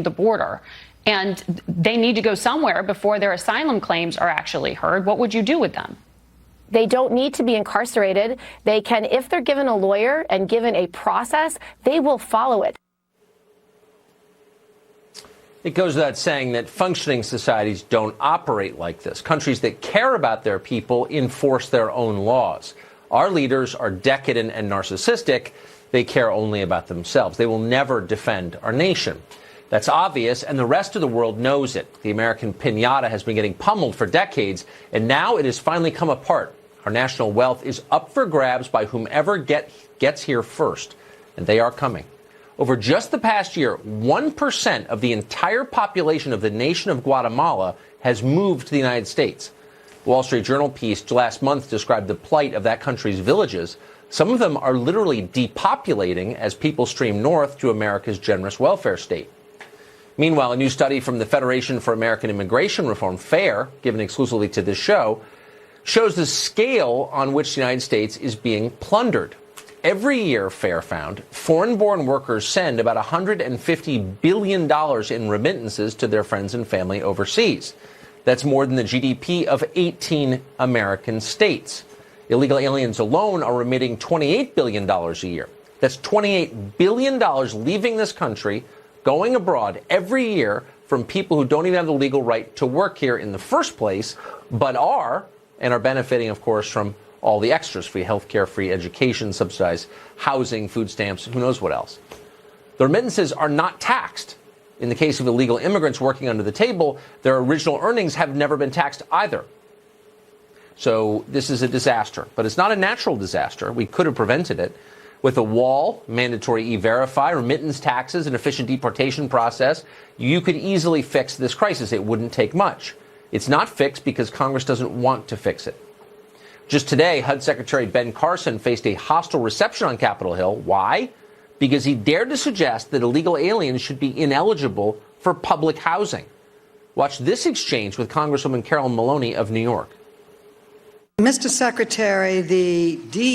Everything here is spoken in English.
the border. And they need to go somewhere before their asylum claims are actually heard. What would you do with them? They don't need to be incarcerated. They can, if they're given a lawyer and given a process, they will follow it. It goes without saying that functioning societies don't operate like this. Countries that care about their people enforce their own laws. Our leaders are decadent and narcissistic. They care only about themselves. They will never defend our nation. That's obvious, and the rest of the world knows it. The American piñata has been getting pummeled for decades, and now it has finally come apart. Our national wealth is up for grabs by whomever gets here first, and they are coming. Over just the past year, 1% of the entire population of the nation of Guatemala has moved to the United States. The Wall Street Journal piece last month described the plight of that country's villages. Some of them are literally depopulating as people stream north to America's generous welfare state. Meanwhile, a new study from the Federation for American Immigration Reform, FAIR, given exclusively to this show, shows the scale on which the United States is being plundered. Every year, FAIR found, foreign-born workers send about $150 billion in remittances to their friends and family overseas. That's more than the GDP of 18 American states. Illegal aliens alone are remitting $28 billion a year. That's $28 billion leaving this country, going abroad every year from people who don't even have the legal right to work here in the first place, but are benefiting, of course, from all the extras: free health care, free education, subsidized housing, food stamps, who knows what else. The remittances are not taxed. In the case of illegal immigrants working under the table, their original earnings have never been taxed either. So this is a disaster, but it's not a natural disaster. We could have prevented it. With a wall, mandatory E-Verify, remittance taxes, an efficient deportation process, you could easily fix this crisis. It wouldn't take much. It's not fixed because Congress doesn't want to fix it. Just today, HUD Secretary Ben Carlson faced a hostile reception on Capitol Hill. Why? Because he dared to suggest that illegal aliens should be ineligible for public housing. Watch this exchange with Congresswoman Carol Maloney of New York. Mr. Secretary, the